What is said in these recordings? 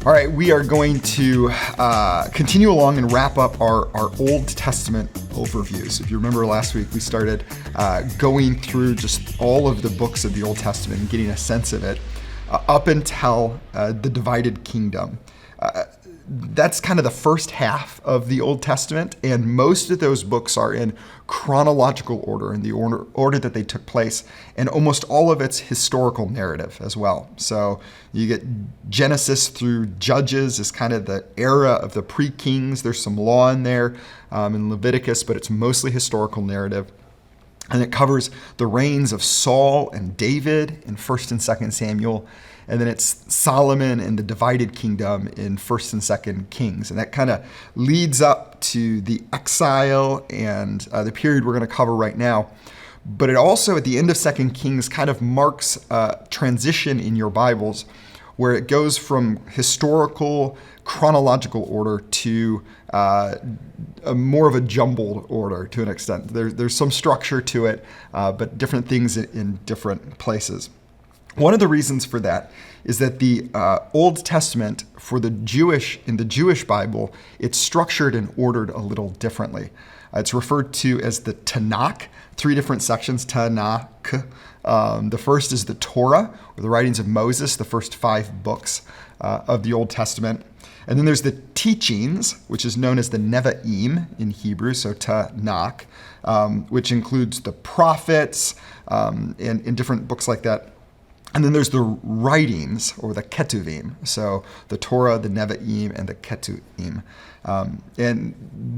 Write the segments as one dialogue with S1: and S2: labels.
S1: All right, we are going to continue along and wrap up our Old Testament overview. So if you remember last week, we started going through just all of the books of the Old Testament and getting a sense of it up until the divided kingdom. That's kind of the first half of the Old Testament, and most of those books are in chronological order, in the order that they took place, and almost all of it's historical narrative as well. So you get Genesis through Judges is kind of the era of the pre-kings. There's some law in there in Leviticus, but it's mostly historical narrative. And it covers the reigns of Saul and David in 1st and 2nd Samuel. And then it's Solomon and the divided kingdom in 1st and 2nd Kings. And that kind of leads up to the exile and the period we're going to cover right now. But it also, at the end of 2nd Kings, kind of marks a transition in your Bibles where it goes from historical, chronological order to more of a jumbled order to an extent. There's some structure to it, but different things in different places. One of the reasons for that is that the Old Testament in the Jewish Bible, it's structured and ordered a little differently. It's referred to as the Tanakh, 3 different sections, Tanakh. The first is the Torah, or the writings of Moses, the first 5 books of the Old Testament. And then there's the teachings, which is known as the Nevi'im in Hebrew, so Tanakh, which includes the prophets and different books like that. And then there's the writings, or the Ketuvim, so the Torah, the Nevi'im, and the Ketuvim. And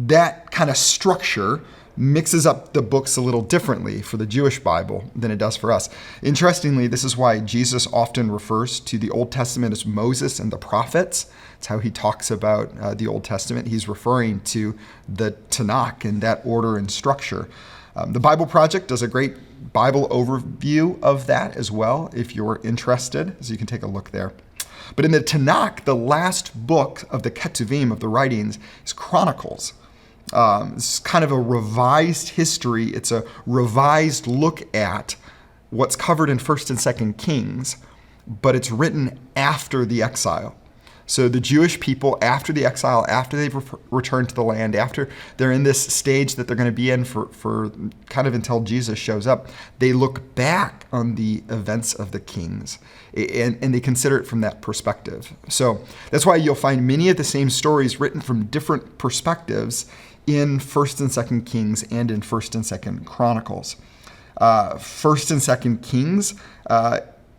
S1: that kind of structure mixes up the books a little differently for the Jewish Bible than it does for us. Interestingly, this is why Jesus often refers to the Old Testament as Moses and the prophets. It's how he talks about the Old Testament. He's referring to the Tanakh in that order and structure. The Bible Project does a great Bible overview of that as well, if you're interested, so you can take a look there. But in the Tanakh, the last book of the Ketuvim, of the writings, is Chronicles. It's kind of a revised history. It's a revised look at what's covered in 1st and 2nd Kings, but it's written after the exile. So the Jewish people, after the exile, after they've returned to the land, after they're in this stage that they're going to be in for kind of until Jesus shows up, they look back on the events of the kings and they consider it from that perspective. So that's why you'll find many of the same stories written from different perspectives in 1st and 2nd Kings and in 1st and 2nd Chronicles. 1st and 2nd Kings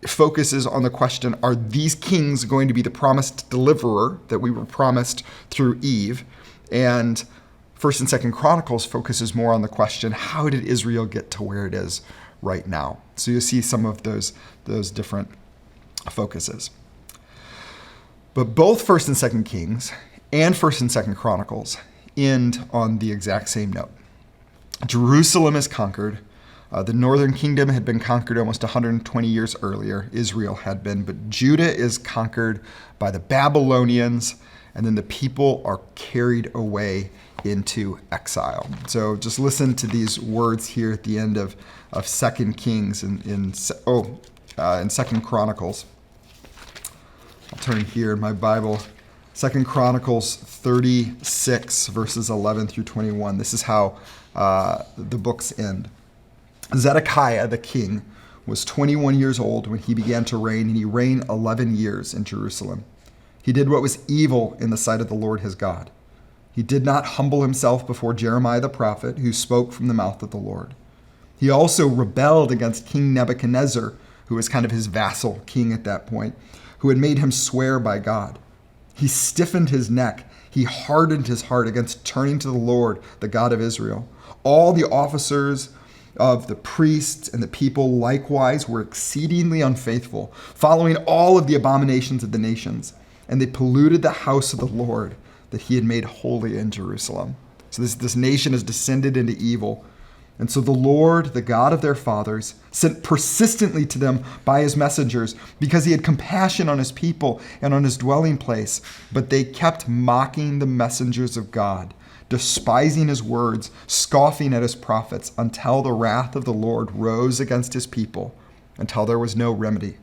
S1: focuses on the question, are these kings going to be the promised deliverer that we were promised through Eve? And 1st and 2nd Chronicles focuses more on the question, how did Israel get to where it is right now? So you'll see some of those different focuses. But both 1st and 2nd Kings and 1st and 2nd Chronicles end on the exact same note. Jerusalem is conquered. The northern kingdom had been conquered almost 120 years earlier. Israel had been, but Judah is conquered by the Babylonians, and then the people are carried away into exile. So just listen to these words here at the end of 2 Kings in 2 Chronicles. I'll turn here in my Bible. 2 Chronicles 36, verses 11 through 21. This is how the books end. Zedekiah, the king, was 21 years old when he began to reign, and he reigned 11 years in Jerusalem. He did what was evil in the sight of the Lord his God. He did not humble himself before Jeremiah the prophet, who spoke from the mouth of the Lord. He also rebelled against King Nebuchadnezzar, who was kind of his vassal king at that point, who had made him swear by God. He stiffened his neck. He hardened his heart against turning to the Lord, the God of Israel. All the officers of the priests and the people likewise were exceedingly unfaithful, following all of the abominations of the nations, and they polluted the house of the Lord that he had made holy in Jerusalem. So this nation has descended into evil. And so the Lord, the God of their fathers, sent persistently to them by his messengers because he had compassion on his people and on his dwelling place. But they kept mocking the messengers of God, despising his words, scoffing at his prophets, until the wrath of the Lord rose against his people, until there was no remedy.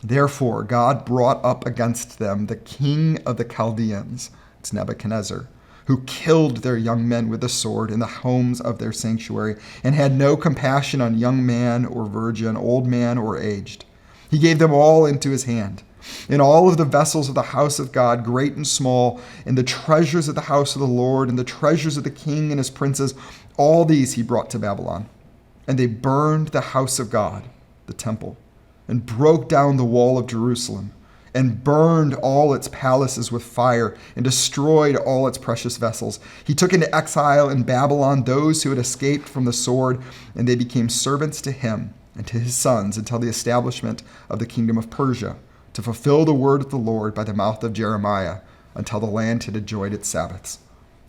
S1: Therefore, God brought up against them the king of the Chaldeans, it's Nebuchadnezzar, who killed their young men with the sword in the homes of their sanctuary, and had no compassion on young man or virgin, old man or aged. He gave them all into his hand. And all of the vessels of the house of God, great and small, and the treasures of the house of the Lord, and the treasures of the king and his princes, all these he brought to Babylon. And they burned the house of God, the temple, and broke down the wall of Jerusalem, and burned all its palaces with fire, and destroyed all its precious vessels. He took into exile in Babylon those who had escaped from the sword, and they became servants to him and to his sons until the establishment of the kingdom of Persia, to fulfill the word of the Lord by the mouth of Jeremiah, until the land had enjoyed its Sabbaths.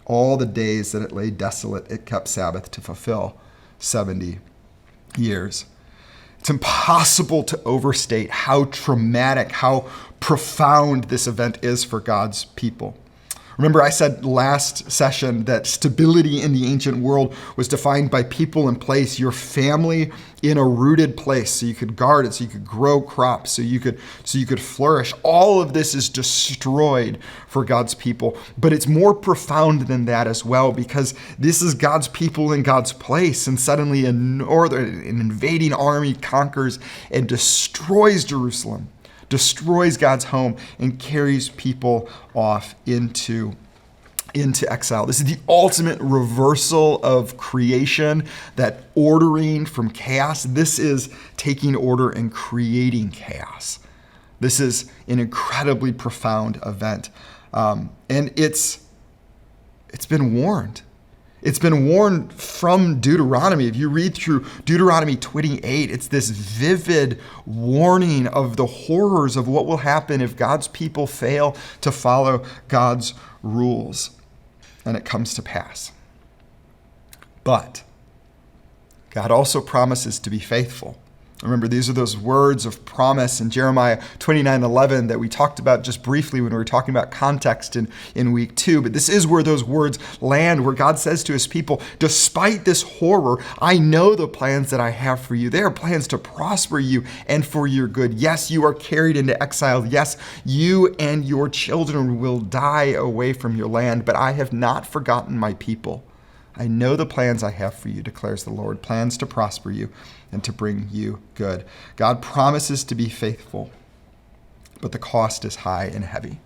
S1: All the days that it lay desolate, it kept Sabbath to fulfill 70 years. It's impossible to overstate how traumatic, how profound this event is for God's people. Remember, I said last session that stability in the ancient world was defined by people and place, your family in a rooted place, so you could guard it, so you could grow crops, so you could flourish. All of this is destroyed for God's people. But it's more profound than that as well, because this is God's people in God's place, and suddenly an invading army conquers and destroys Jerusalem, destroys God's home, and carries people off into exile. This is the ultimate reversal of creation, that ordering from chaos. This is taking order and creating chaos. This is an incredibly profound event. And it's been warned. It's been warned from Deuteronomy. If you read through Deuteronomy 28, it's this vivid warning of the horrors of what will happen if God's people fail to follow God's rules. And it comes to pass. But God also promises to be faithful. Remember, these are those words of promise in Jeremiah 29:11 that we talked about just briefly when we were talking about context in week 2. But this is where those words land, where God says to his people, despite this horror, I know the plans that I have for you. They are plans to prosper you and for your good. Yes, you are carried into exile. Yes, you and your children will die away from your land, but I have not forgotten my people. I know the plans I have for you, declares the Lord, plans to prosper you and to bring you good. God promises to be faithful, but the cost is high and heavy.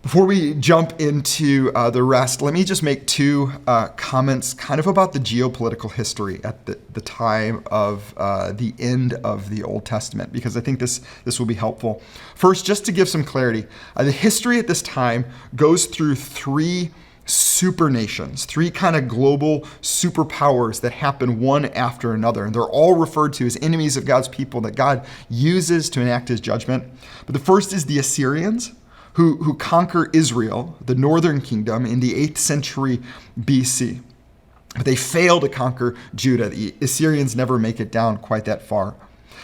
S1: Before we jump into the rest, let me just make 2 comments kind of about the geopolitical history at the time of the end of the Old Testament, because I think this will be helpful. First, just to give some clarity, the history at this time goes through 3 super nations, 3 kind of global superpowers that happen one after another. And they're all referred to as enemies of God's people that God uses to enact his judgment. But the first is the Assyrians, who conquer Israel, the northern kingdom, in the 8th century BC. But they fail to conquer Judah. The Assyrians never make it down quite that far.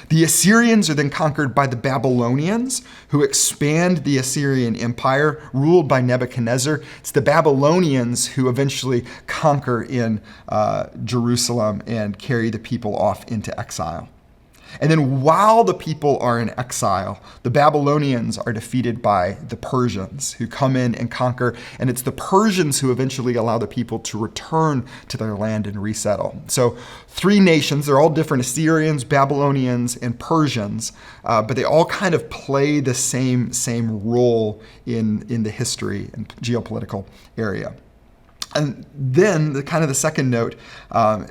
S1: The Assyrians are then conquered by the Babylonians, who expand the Assyrian Empire, ruled by Nebuchadnezzar. It's the Babylonians who eventually conquer in Jerusalem and carry the people off into exile. And then while the people are in exile, the Babylonians are defeated by the Persians, who come in and conquer. And it's the Persians who eventually allow the people to return to their land and resettle. So 3 nations, they're all different: Assyrians, Babylonians, and Persians, but they all kind of play the same role in the history and geopolitical area. And then the second note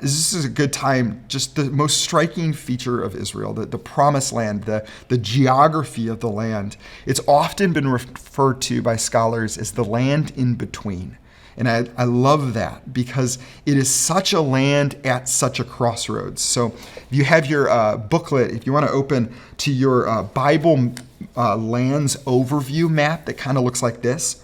S1: is this is a good time, just the most striking feature of Israel, the promised land, the geography of the land. It's often been referred to by scholars as the land in between. And I love that because it is such a land at such a crossroads. So if you have your booklet, if you want to open to your Bible lands overview map that kind of looks like this,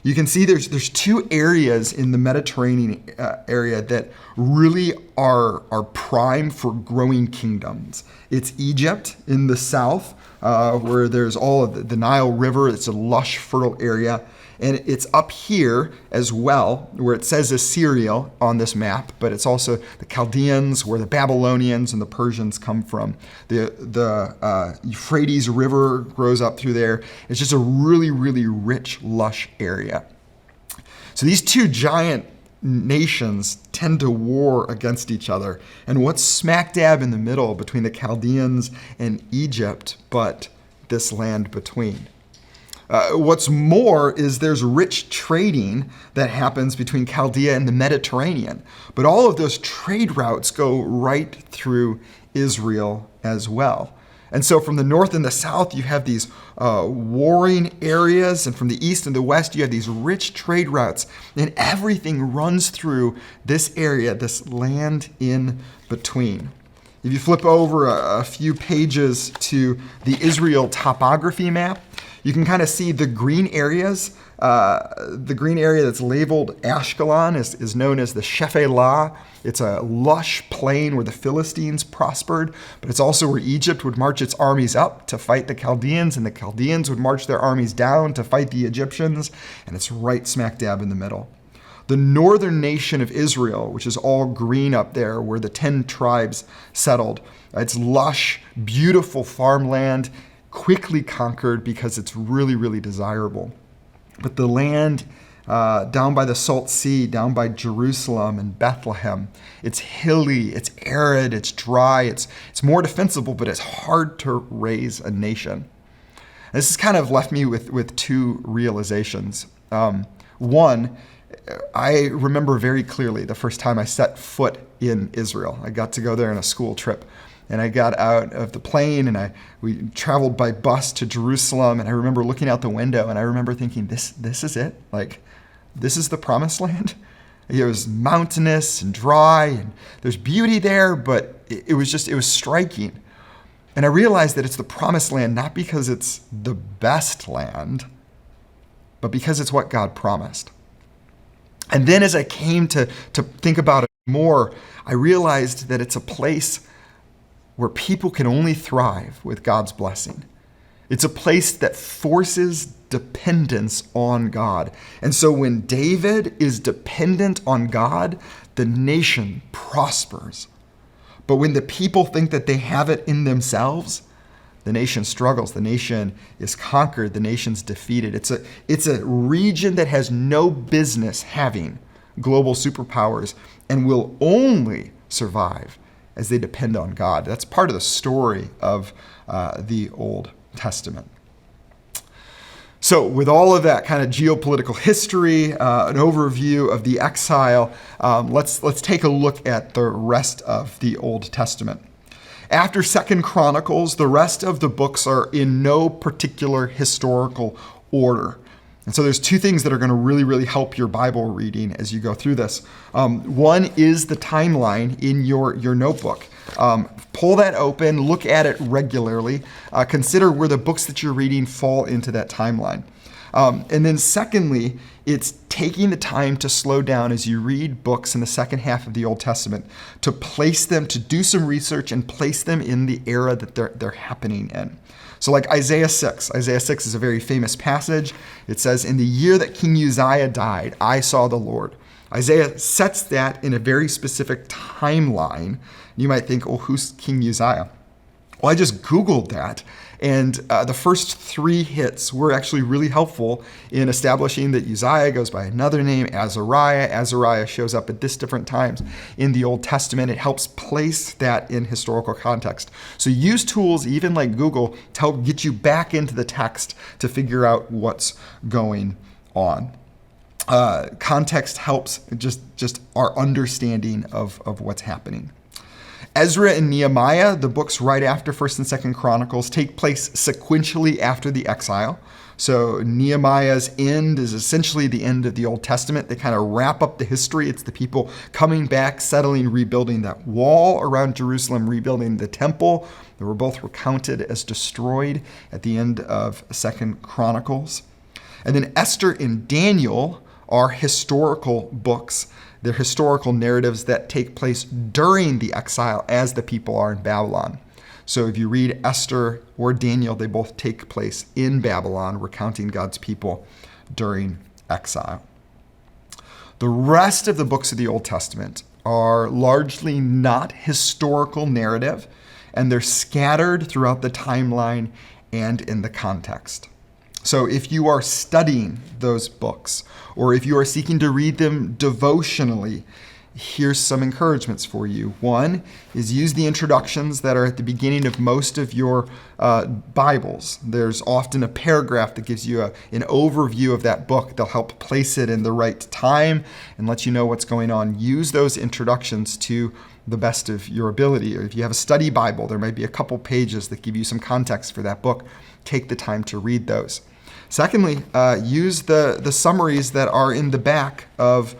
S1: you can see there's 2 areas in the Mediterranean area that really are prime for growing kingdoms. It's Egypt in the south, where there's all of the Nile River. It's a lush, fertile area. And it's up here as well, where it says Assyria on this map, but it's also the Chaldeans, where the Babylonians and the Persians come from. The Euphrates River grows up through there. It's just a really, really rich, lush area. So these two giant nations tend to war against each other. And what's smack dab in the middle between the Chaldeans and Egypt, but this land between? What's more is there's rich trading that happens between Chaldea and the Mediterranean. But all of those trade routes go right through Israel as well. And so from the north and the south, you have these warring areas. And from the east and the west, you have these rich trade routes. And everything runs through this area, this land in between. If you flip over a few pages to the Israel topography map, you can kind of see the green areas. The green area that's labeled Ashkelon is known as the Shephelah. It's a lush plain where the Philistines prospered, but it's also where Egypt would march its armies up to fight the Chaldeans, and the Chaldeans would march their armies down to fight the Egyptians, and it's right smack dab in the middle. The northern nation of Israel, which is all green up there, where the 10 tribes settled, it's lush, beautiful farmland, quickly conquered because it's really, really desirable. But the land down by the Salt Sea, down by Jerusalem and Bethlehem, it's hilly, it's arid, it's dry, it's more defensible, but it's hard to raise a nation. This has kind of left me with two realizations. One, I remember very clearly the first time I set foot in Israel. I got to go there on a school trip. And I got out of the plane and we traveled by bus to Jerusalem. And I remember looking out the window and I remember thinking, this is it? Like, this is the promised land? It was mountainous and dry and there's beauty there, but it was striking. And I realized that it's the promised land, not because it's the best land, but because it's what God promised. And then as I came to think about it more, I realized that it's a place where people can only thrive with God's blessing. It's a place that forces dependence on God. And so when David is dependent on God, the nation prospers. But when the people think that they have it in themselves, the nation struggles. The nation is conquered. The nation's defeated. It's a region that has no business having global superpowers and will only survive as they depend on God. That's part of the story of the Old Testament. So with all of that kind of geopolitical history, an overview of the exile, let's take a look at the rest of the Old Testament. After 2 Chronicles, the rest of the books are in no particular historical order. And so there's two things that are going to really, really help your Bible reading as you go through this. One is the timeline in your notebook. Pull that open, look at it regularly, consider where the books that you're reading fall into that timeline. And then secondly, it's taking the time to slow down as you read books in the second half of the Old Testament, to place them, to do some research and place them in the era that they're happening in. So like Isaiah 6. Isaiah 6 is a very famous passage. It says, "In the year that King Uzziah died, I saw the Lord." Isaiah sets that in a very specific timeline. You might think, oh, who's King Uzziah? Well, I just Googled that, and the first 3 hits were actually really helpful in establishing that Uzziah goes by another name, Azariah. Azariah shows up at this different times in the Old Testament. It helps place that in historical context. So use tools, even like Google, to help get you back into the text to figure out what's going on. Context helps just our understanding of what's happening. Ezra and Nehemiah, the books right after 1st and 2nd Chronicles, take place sequentially after the exile. So Nehemiah's end is essentially the end of the Old Testament. They kind of wrap up the history. It's the people coming back, settling, rebuilding that wall around Jerusalem, rebuilding the temple. They were both recounted as destroyed at the end of 2nd Chronicles. And then Esther and Daniel are historical books. They're historical narratives that take place during the exile as the people are in Babylon. So if you read Esther or Daniel, they both take place in Babylon, recounting God's people during exile. The rest of the books of the Old Testament are largely not historical narrative, and they're scattered throughout the timeline and in the context. So if you are studying those books, or if you are seeking to read them devotionally, here's some encouragements for you. One is use the introductions that are at the beginning of most of your Bibles. There's often a paragraph that gives you an overview of that book. They'll help place it in the right time and let you know what's going on. Use those introductions to the best of your ability. Or if you have a study Bible, there might be a couple pages that give you some context for that book. Take the time to read those. Secondly, use the summaries that are in the back of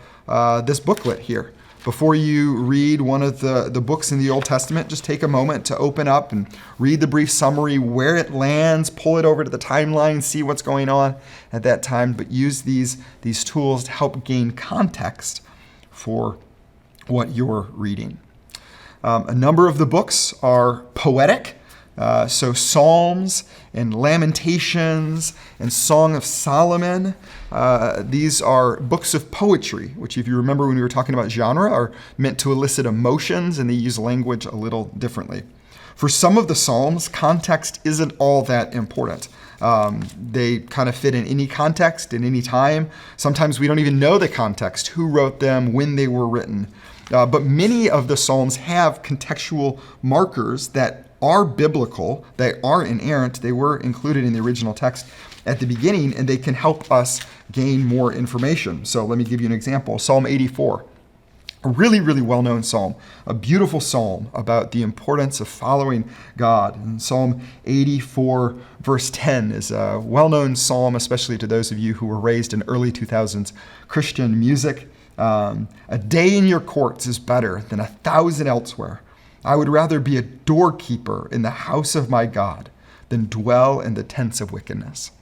S1: this booklet here. Before you read one of the books in the Old Testament, just take a moment to open up and read the brief summary, where it lands, pull it over to the timeline, see what's going on at that time, but use these tools to help gain context for what you're reading. A number of the books are poetic, so Psalms and Lamentations and Song of Solomon. These are books of poetry, which, if you remember when we were talking about genre, are meant to elicit emotions, and they use language a little differently. For some of the Psalms, context isn't all that important. They kind of fit in any context, in any time. Sometimes we don't even know the context, who wrote them, when they were written. But many of the Psalms have contextual markers that are biblical, they are inerrant, they were included in the original text at the beginning, and they can help us gain more information. So let me give you an example. Psalm 84, a really, really well-known psalm, a beautiful psalm about the importance of following God. And Psalm 84, verse 10 is a well-known psalm, especially to those of you who were raised in early 2000s Christian music. A day in your courts is better than 1,000 elsewhere. I would rather be a doorkeeper in the house of my God than dwell in the tents of wickedness.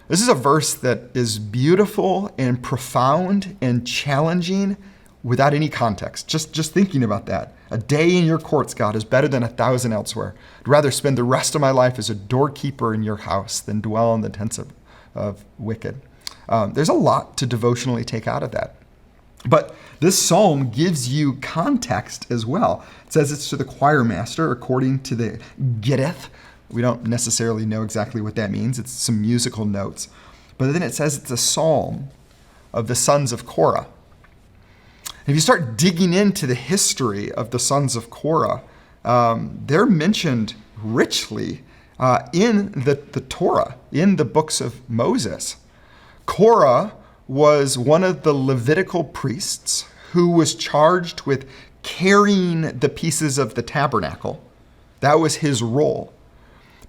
S1: This is a verse that is beautiful and profound and challenging without any context. Just thinking about that. A day in your courts, God, is better than 1,000 elsewhere. I'd rather spend the rest of my life as a doorkeeper in your house than dwell in the tents of wicked. There's a lot to devotionally take out of that. But this psalm gives you context as well. It says it's to the choir master according to the Gittith. We don't necessarily know exactly what that means. It's some musical notes. But then it says it's a psalm of the sons of Korah. If you start digging into the history of the sons of Korah, they're mentioned richly in the Torah, in the books of Moses. Korah was one of the Levitical priests who was charged with carrying the pieces of the tabernacle. That was his role.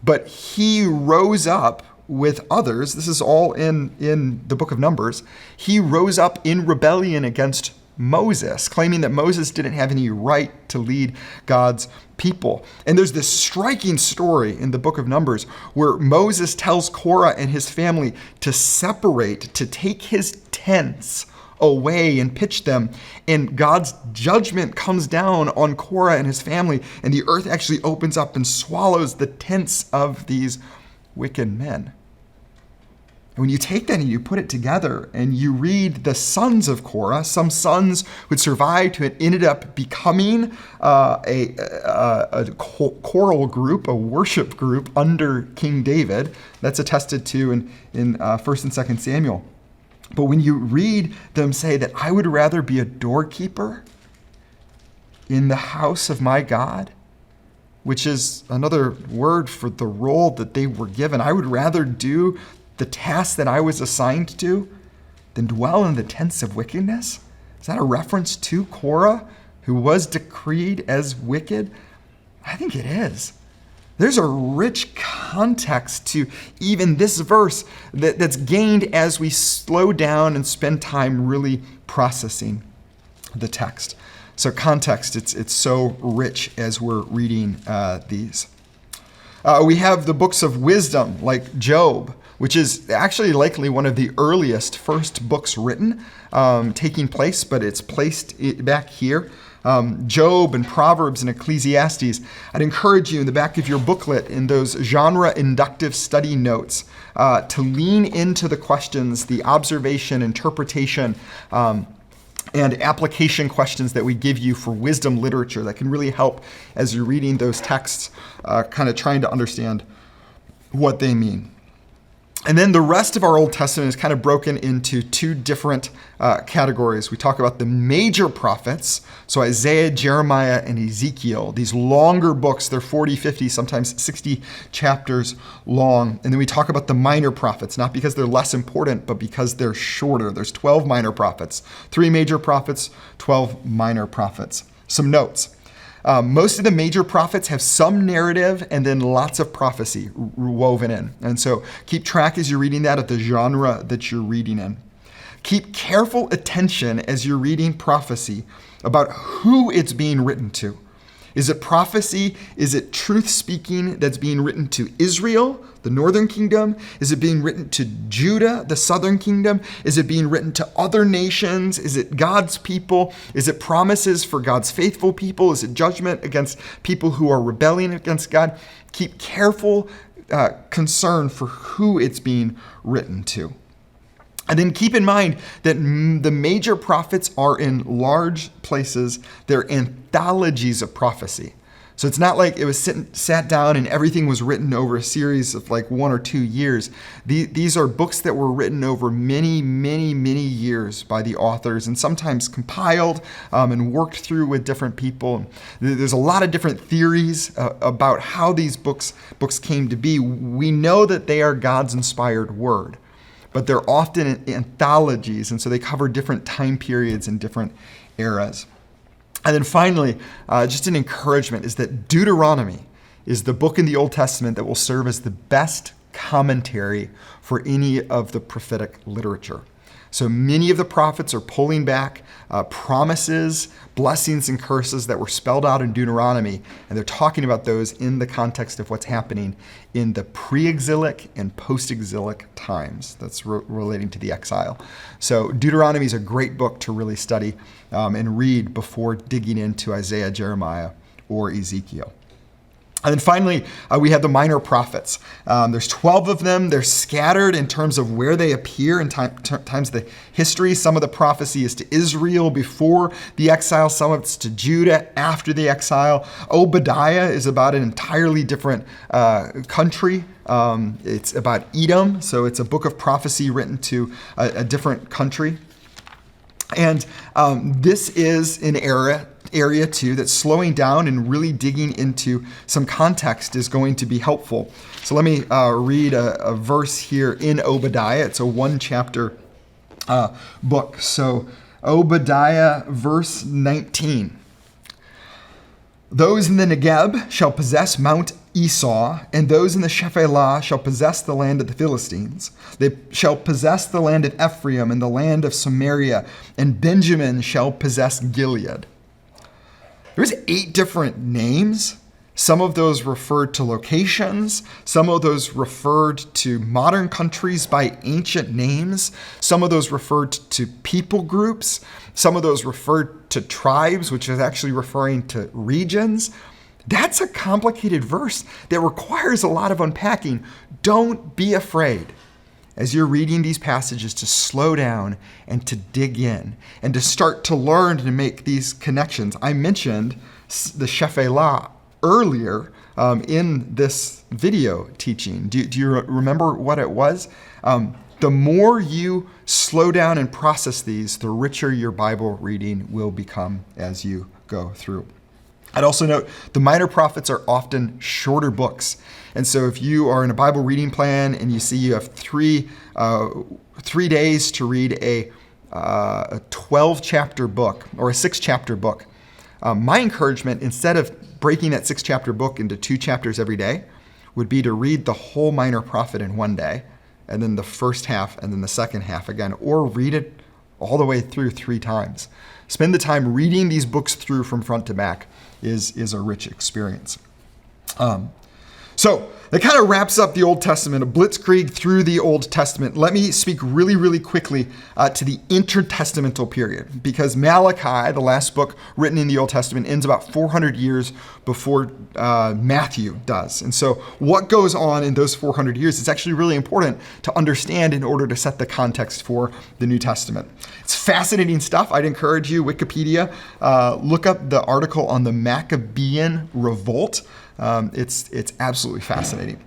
S1: But he rose up with others. This is all in the book of Numbers. He rose up in rebellion against Moses, claiming that Moses didn't have any right to lead God's people. And there's this striking story in the book of Numbers where Moses tells Korah and his family to separate, to take his tents away and pitch them. And God's judgment comes down on Korah and his family, and the earth actually opens up and swallows the tents of these wicked men. When you take that and you put it together and you read the sons of Korah, some sons would survive to it ended up becoming a choral group, a worship group under King David. That's attested to in 1st and 2nd Samuel. But when you read them say that I would rather be a doorkeeper in the house of my God, which is another word for the role that they were given. I would rather do the task that I was assigned to than dwell in the tents of wickedness? Is that a reference to Korah, who was decreed as wicked? I think it is. There's a rich context to even this verse that's gained as we slow down and spend time really processing the text. So context, it's so rich as we're reading these. We have the books of wisdom like Job, which is actually likely one of the earliest first books written taking place, but it's placed back here. Job and Proverbs and Ecclesiastes, I'd encourage you in the back of your booklet in those genre inductive study notes to lean into the questions, the observation, interpretation, and application questions that we give you for wisdom literature that can really help as you're reading those texts, kind of trying to understand what they mean. And then the rest of our Old Testament is kind of broken into two different categories. We talk about the major prophets, so Isaiah, Jeremiah, and Ezekiel. These longer books, they're 40, 50, sometimes 60 chapters long. And then we talk about the minor prophets, not because they're less important, but because they're shorter. There's 12 minor prophets, 3 major prophets, 12 minor prophets. Some notes. Most of the major prophets have some narrative and then lots of prophecy woven in. And so keep track as you're reading that of the genre that you're reading in. Keep careful attention as you're reading prophecy about who it's being written to. Is it prophecy? Is it truth speaking that's being written to Israel, the northern kingdom? Is it being written to Judah, the southern kingdom? Is it being written to other nations? Is it God's people? Is it promises for God's faithful people? Is it judgment against people who are rebelling against God? Keep careful concern for who it's being written to. And then keep in mind that the major prophets are in large places. They're anthologies of prophecy. So it's not like it was sat down and everything was written over a series of like 1 or 2 years. These are books that were written over many, many, many years by the authors and sometimes compiled and worked through with different people. There's a lot of different theories about how these books came to be. We know that they are God's inspired word, but they're often anthologies, and so they cover different time periods and different eras. And then finally, just an encouragement is that Deuteronomy is the book in the Old Testament that will serve as the best commentary for any of the prophetic literature. So many of the prophets are pulling back promises, blessings, and curses that were spelled out in Deuteronomy, and they're talking about those in the context of what's happening in the pre-exilic and post-exilic times. That's relating to the exile. So Deuteronomy is a great book to really study and read before digging into Isaiah, Jeremiah, or Ezekiel. And then finally, we have the minor prophets. There's 12 of them. They're scattered in terms of where they appear in times of the history. Some of the prophecy is to Israel before the exile. Some of it's to Judah after the exile. Obadiah is about an entirely different country. It's about Edom, so it's a book of prophecy written to a different country. And this is an area too that's slowing down and really digging into some context is going to be helpful. So let me read a verse here in Obadiah. It's a 1-chapter book. So Obadiah verse 19. Those in the Negeb shall possess Mount Esau, and those in the Shephelah shall possess the land of the Philistines. They shall possess the land of Ephraim and the land of Samaria, and Benjamin shall possess Gilead. There's 8 different names. Some of those referred to locations. Some of those referred to modern countries by ancient names. Some of those referred to people groups. Some of those referred to tribes, which is actually referring to regions. That's a complicated verse that requires a lot of unpacking. Don't be afraid as you're reading these passages to slow down and to dig in and to start to learn to make these connections. I mentioned the Shephelah earlier in this video teaching. Do you remember what it was? The more you slow down and process these, the richer your Bible reading will become as you go through. I'd also note the minor prophets are often shorter books. And so if you are in a Bible reading plan and you see you have three days to read a 12-chapter book or a 6-chapter book, my encouragement, instead of breaking that 6-chapter book into 2 chapters every day, would be to read the whole minor prophet in one day, and then the first half and then the second half again, or read it all the way through 3 times. Spend the time reading these books through from front to back is a rich experience. So that kind of wraps up the Old Testament, a blitzkrieg through the Old Testament. Let me speak really, really quickly to the intertestamental period, because Malachi, the last book written in the Old Testament, ends about 400 years before Matthew does. And so what goes on in those 400 years is actually really important to understand in order to set the context for the New Testament. It's fascinating stuff. I'd encourage you, Wikipedia, look up the article on the Maccabean Revolt. It's absolutely fascinating.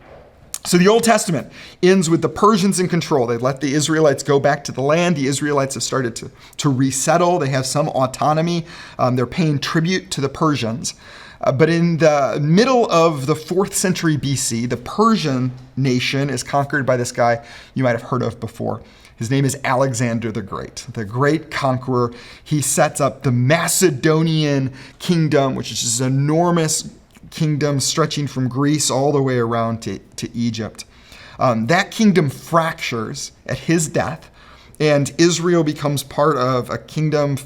S1: So the Old Testament ends with the Persians in control. They let the Israelites go back to the land. The Israelites have started to resettle. They have some autonomy. They're paying tribute to the Persians. But in the middle of the 4th century BC, the Persian nation is conquered by this guy you might have heard of before. His name is Alexander the great conqueror. He sets up the Macedonian kingdom, which is this enormous kingdom stretching from Greece all the way around to Egypt. That kingdom fractures at his death, and Israel becomes part of a kingdom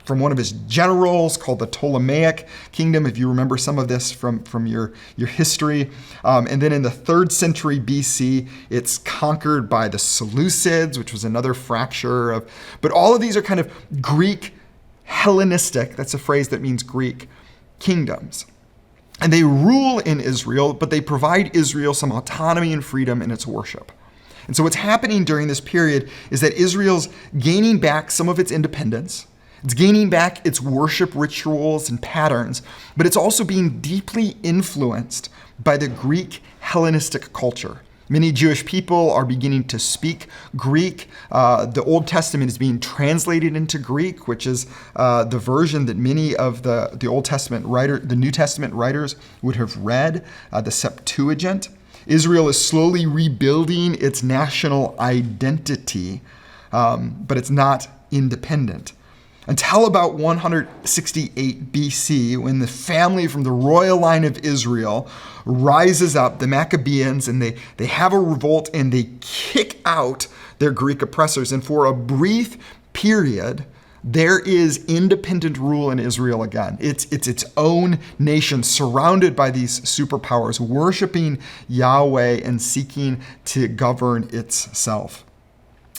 S1: from one of his generals called the Ptolemaic kingdom, if you remember some of this from your history. And then in the 3rd century BC, it's conquered by the Seleucids, which was another fracture of, but all of these are kind of Greek Hellenistic, that's a phrase that means Greek, kingdoms. And they rule in Israel, but they provide Israel some autonomy and freedom in its worship. And so what's happening during this period is that Israel's gaining back some of its independence. It's gaining back its worship rituals and patterns, but it's also being deeply influenced by the Greek Hellenistic culture. Many Jewish people are beginning to speak Greek. The Old Testament is being translated into Greek, which is the version that many of the Old Testament the New Testament writers would have read, the Septuagint. Israel is slowly rebuilding its national identity, but it's not independent. Until about 168 BC, when the family from the royal line of Israel rises up, the Maccabeans, and they have a revolt and they kick out their Greek oppressors. And for a brief period, there is independent rule in Israel again. It's its own nation surrounded by these superpowers, worshiping Yahweh and seeking to govern itself.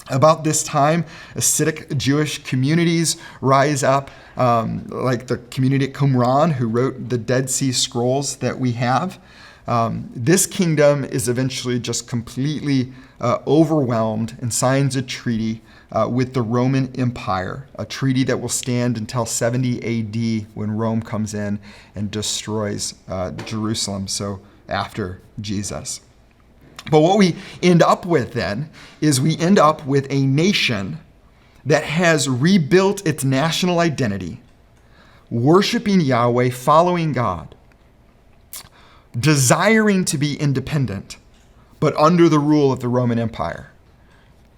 S1: About this time, Hasidic Jewish communities rise up, like the community at Qumran, who wrote the Dead Sea Scrolls that we have. This kingdom is eventually just completely overwhelmed and signs a treaty with the Roman Empire, a treaty that will stand until 70 AD when Rome comes in and destroys Jerusalem, so after Jesus. But what we end up with then is we end up with a nation that has rebuilt its national identity, worshiping Yahweh, following God, desiring to be independent, but under the rule of the Roman Empire,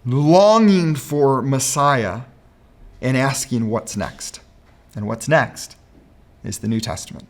S1: longing for Messiah and asking what's next. And what's next is the New Testament.